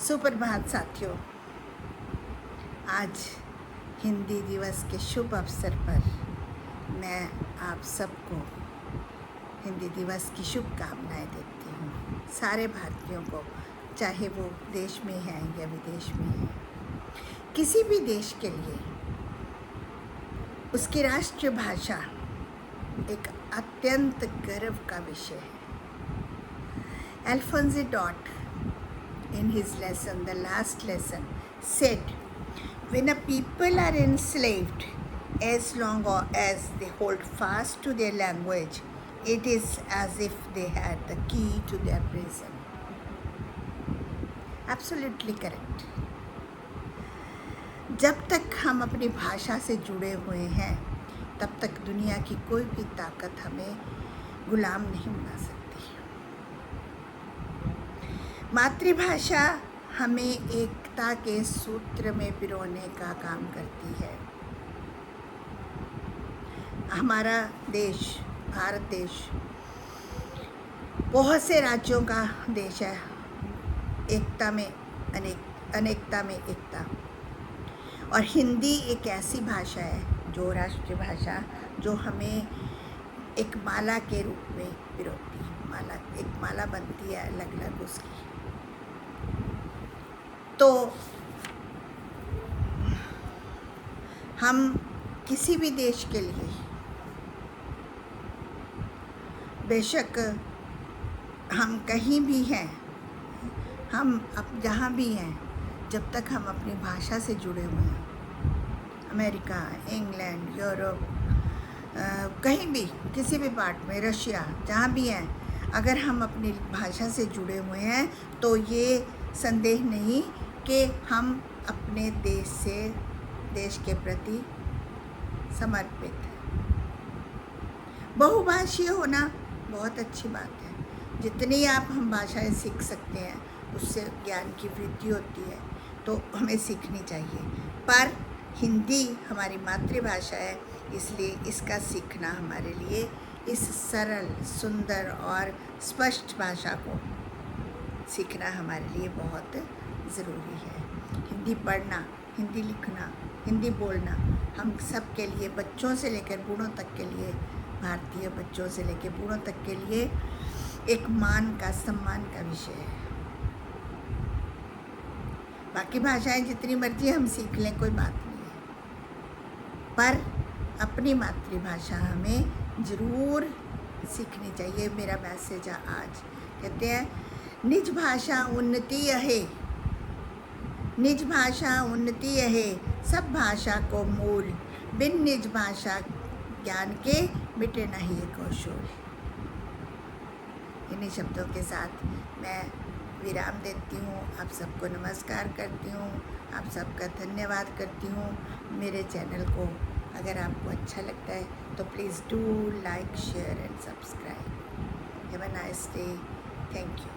सुप्रभात साथियों। आज हिंदी दिवस के शुभ अवसर पर मैं आप सबको हिंदी दिवस की शुभकामनाएं देती हूँ। सारे भारतीयों को, चाहे वो देश में हैं या विदेश में हैं। किसी भी देश के लिए उसकी राष्ट्रीय भाषा एक अत्यंत गर्व का विषय है। Alphonse Daudet, in his lesson, the last lesson, said, when a people are enslaved, as long as they hold fast to their language, it is as if they had the key to their prison. Absolutely correct. जब तक हम अपनी भाषा से जुड़े हुए हैं, तब तक दुनिया की कोई भी ताकत हमें गुलाम नहीं बना सकती। मातृभाषा हमें एकता के सूत्र में पिरोने का काम करती है। हमारा देश, भारत देश, बहुत से राज्यों का देश है। एकता में अनेकता में एकता। और हिंदी एक ऐसी भाषा है, जो राष्ट्रीय भाषा, जो हमें एक माला के रूप में पिरोती है। एक माला बनती है अलग अलग उसकी। तो हम किसी भी देश के लिए, बेशक हम कहीं भी हैं, हम अब जहाँ भी हैं, जब तक हम अपनी भाषा से जुड़े हुए हैं, अमेरिका, इंग्लैंड, यूरोप, कहीं भी, किसी भी पार्ट में, रशिया, जहाँ भी हैं, अगर हम अपनी भाषा से जुड़े हुए हैं तो ये संदेह नहीं कि हम अपने देश के प्रति समर्पित हैं। बहुभाषीय होना बहुत अच्छी बात है। जितनी हम भाषाएं सीख सकते हैं, उससे ज्ञान की वृद्धि होती है, तो हमें सीखनी चाहिए। पर हिंदी हमारी मातृभाषा है, इसलिए इसका सीखना हमारे लिए, इस सरल, सुंदर और स्पष्ट भाषा को सीखना हमारे लिए बहुत ज़रूरी है। हिंदी पढ़ना, हिंदी लिखना, हिंदी बोलना हम सब के लिए, बच्चों से लेकर बूढ़ों तक के लिए, भारतीय बच्चों से लेकर बूढ़ों तक के लिए एक मान का, सम्मान का विषय है। बाकी भाषाएं जितनी मर्जी हम सीख लें, कोई बात नहीं है, पर अपनी मातृभाषा हमें ज़रूर सीखनी चाहिए। मेरा मैसेज आज कहते हैं, निज भाषा उन्नति है, निज भाषा उन्नति है, सब भाषा को मूल, बिन निज भाषा ज्ञान के मिटे नहीं कौशल। इन्हीं शब्दों के साथ मैं विराम देती हूँ। आप सबको नमस्कार करती हूँ, आप सबका धन्यवाद करती हूँ। मेरे चैनल को अगर आपको अच्छा लगता है तो please do like, share and subscribe. Have a nice day. Thank you.